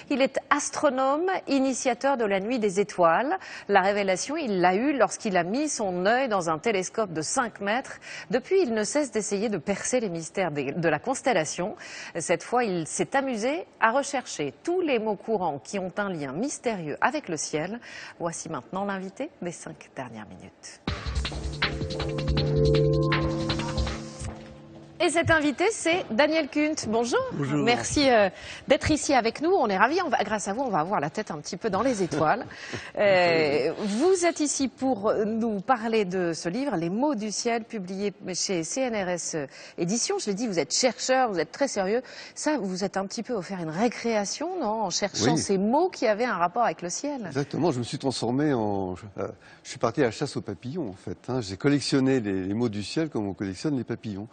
Il est astronome, initiateur de la nuit des étoiles. La révélation, il l'a eue lorsqu'il a mis son œil dans un télescope de 5 mètres. Depuis, il ne cesse d'essayer de percer les mystères de la constellation. Cette fois, il s'est amusé à rechercher tous les mots courants qui ont un lien mystérieux avec le ciel. Voici maintenant l'invité des 5 dernières minutes. Et cet invité, c'est Daniel Kunt. Bonjour. Bonjour. Merci d'être ici avec nous. On est ravis. Grâce à vous, on va avoir la tête un petit peu dans les étoiles. Vous êtes ici pour nous parler de ce livre, Les mots du ciel, publié chez CNRS Éditions. Je l'ai dit, vous êtes chercheur, vous êtes très sérieux. Ça, vous êtes un petit peu offert une récréation, non, en cherchant ces mots qui avaient un rapport avec le ciel. Exactement. Je me suis transformé en... je suis parti à la chasse aux papillons, en fait. J'ai collectionné les mots du ciel comme on collectionne les papillons.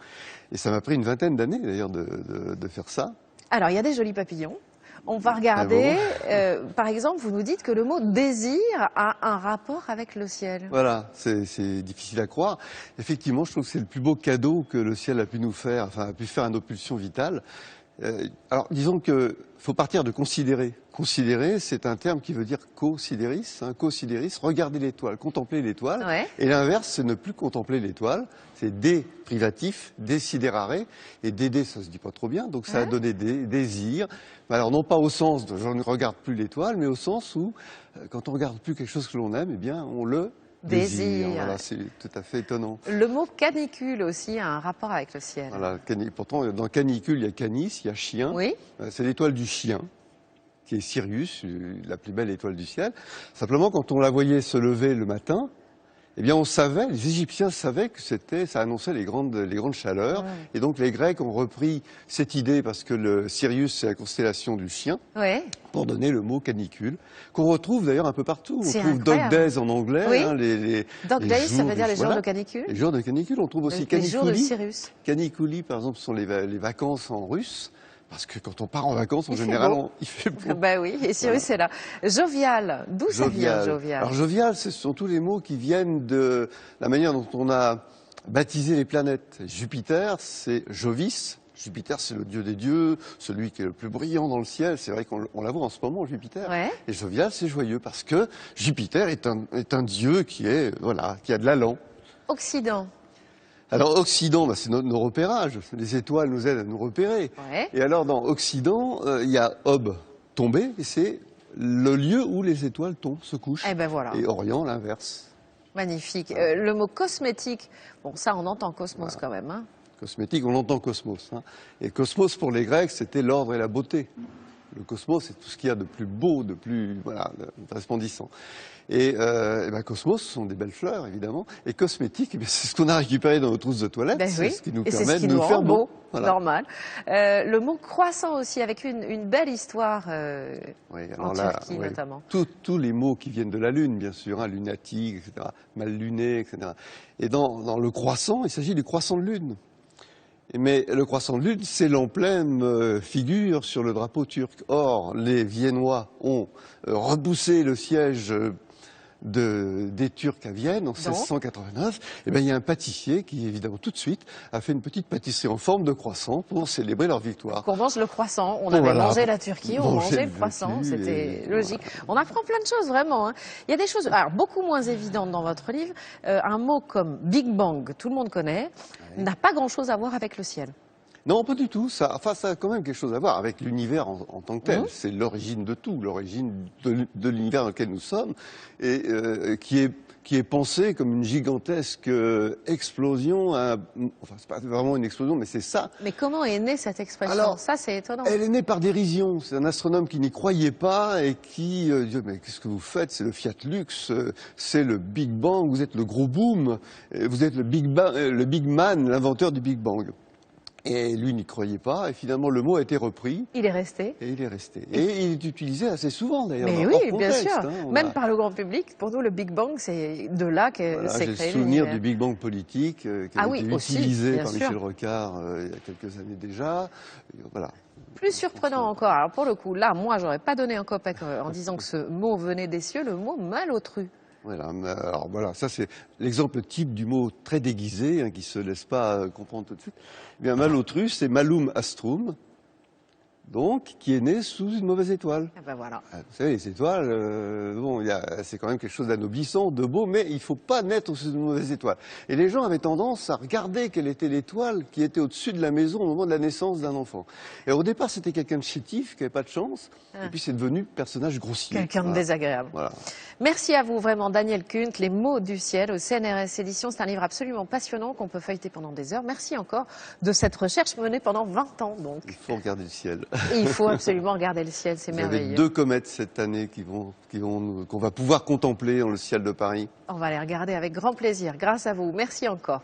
Et ça m'a pris une vingtaine d'années, d'ailleurs, de faire ça. Alors, il y a des jolis papillons. On va regarder. Ah bon. Par exemple, vous nous dites que le mot désir a un rapport avec le ciel. Voilà, c'est difficile à croire. Effectivement, je trouve que c'est le plus beau cadeau que le ciel a pu nous faire, enfin, a pu faire à nos pulsions vitales. Alors, disons qu'il faut partir de considérer. Considérer, c'est un terme qui veut dire co-sidéris. Co-sidéris, regarder l'étoile, contempler l'étoile. Ouais. Et l'inverse, c'est ne plus contempler l'étoile. C'est dé privatif, désidérare. Et dédé, ça se dit pas trop bien, donc ça a donné désir. Alors, non pas au sens de je ne regarde plus l'étoile, mais au sens où, quand on regarde plus quelque chose que l'on aime, eh bien, on le désir. Voilà, c'est tout à fait étonnant. Le mot canicule aussi a un rapport avec le ciel. Voilà, pourtant, dans canicule, il y a canis, il y a chien. Oui. C'est l'étoile du chien, qui est Sirius, la plus belle étoile du ciel. Simplement, quand on la voyait se lever le matin, eh bien, on savait, les Égyptiens savaient que ça annonçait les grandes chaleurs. Et donc, les Grecs ont repris cette idée parce que le Sirius, c'est la constellation du chien. Pour donner le mot canicule, qu'on retrouve d'ailleurs un peu partout. On trouve Dog Days en anglais. Oui. Dog Days, ça veut dire les jours de canicule. Les jours de canicule, on trouve aussi caniculi. Les jours de Sirius. Caniculi, par exemple, sont les vacances en russe. Parce que quand on part en vacances, en général, il fait beau. Ben oui, et Sirius est là. Jovial, d'où ça vient, jovial? Alors, jovial, ce sont tous les mots qui viennent de la manière dont on a baptisé les planètes. Jupiter, c'est Jovis. Jupiter, c'est le dieu des dieux, celui qui est le plus brillant dans le ciel. C'est vrai qu'on la voit en ce moment, Jupiter. Et jovial, c'est joyeux, parce que Jupiter est un dieu qui a de l'allant. Occident. Alors, Occident, c'est nos repérages. Les étoiles nous aident à nous repérer. Et alors, dans Occident, il y a Ob, tomber, et c'est le lieu où les étoiles tombent, se couchent. Et ben voilà. Et Orient, l'inverse. Magnifique. Le mot cosmétique, bon, ça, on entend cosmos quand même. Hein. Cosmétique, on entend cosmos. Et cosmos, pour les Grecs, c'était l'ordre et la beauté. Le cosmos, c'est tout ce qu'il y a de plus beau, de plus de resplendissant. Et cosmos, ce sont des belles fleurs, évidemment. Et cosmétique, c'est ce qu'on a récupéré dans nos trousses de toilette. C'est ce qui nous permet de nous faire beau. Normal. Le mot croissant aussi, avec une belle histoire en Turquie notamment. Tous les mots qui viennent de la Lune, bien sûr, lunatique, etc., mal luné, etc. Et dans le croissant, il s'agit du croissant de Lune. Mais le croissant de Lune, c'est l'emblème figure sur le drapeau turc. Or, les Viennois ont repoussé le siège des Turcs à Vienne en 1689. Et bien, il y a un pâtissier qui, évidemment, tout de suite, a fait une petite pâtisserie en forme de croissant pour célébrer leur victoire. Pour manger le croissant. On avait mangé la Turquie, on mangeait le croissant. C'était logique. On apprend plein de choses, vraiment. Il y a des choses beaucoup moins évidentes dans votre livre. Un mot comme Big Bang, tout le monde connaît, n'a pas grand-chose à voir avec le ciel. Non, pas du tout. Ça a quand même quelque chose à voir avec l'univers en tant que tel. C'est l'origine de tout, l'origine de l'univers dans lequel nous sommes, et qui est pensé comme une gigantesque explosion. Enfin, c'est pas vraiment une explosion, mais c'est ça. Mais comment est née cette expression? Alors, ça, c'est étonnant. Elle est née par dérision. C'est un astronome qui n'y croyait pas et qui dit mais qu'est-ce que vous faites? C'est le Fiat Lux, c'est le Big Bang. Vous êtes le gros boom, vous êtes le Big Man, l'inventeur du Big Bang. Et lui n'y croyait pas, et finalement le mot a été repris. Il est resté. Et il est resté. Et il est utilisé assez souvent d'ailleurs. Mais oui, bien sûr. Même par le grand public. Pour nous, le Big Bang, c'est de là que c'est créé. J'ai le souvenir du Big Bang politique qui a été utilisé par Michel sûr. Rocard il y a quelques années déjà. Voilà. Plus surprenant encore, alors pour le coup, là, moi, j'aurais pas donné un copec en disant que ce mot venait des cieux, le mot malotru. Voilà, alors voilà, ça c'est l'exemple type du mot très déguisé, qui ne se laisse pas comprendre tout de suite. Eh bien, malotru, c'est malum astrum. donc qui est né sous une mauvaise étoile. Ah ben voilà. Vous savez, les étoiles, bon, c'est quand même quelque chose d'anoblissant, de beau, mais il ne faut pas naître sous une mauvaise étoile. Et les gens avaient tendance à regarder quelle était l'étoile qui était au-dessus de la maison au moment de la naissance d'un enfant. Et au départ, c'était quelqu'un de chétif, qui n'avait pas de chance, et puis c'est devenu personnage grossier. Quelqu'un de désagréable. Voilà. Merci à vous, vraiment, Daniel Kuhnt, Les mots du ciel au CNRS Éditions. C'est un livre absolument passionnant qu'on peut feuilleter pendant des heures. Merci encore de cette recherche menée pendant 20 ans, donc. Il faut regarder le ciel. Et il faut absolument regarder le ciel, c'est merveilleux. Il y avait 2 comètes cette année qu'on va pouvoir contempler dans le ciel de Paris. On va les regarder avec grand plaisir, grâce à vous. Merci encore.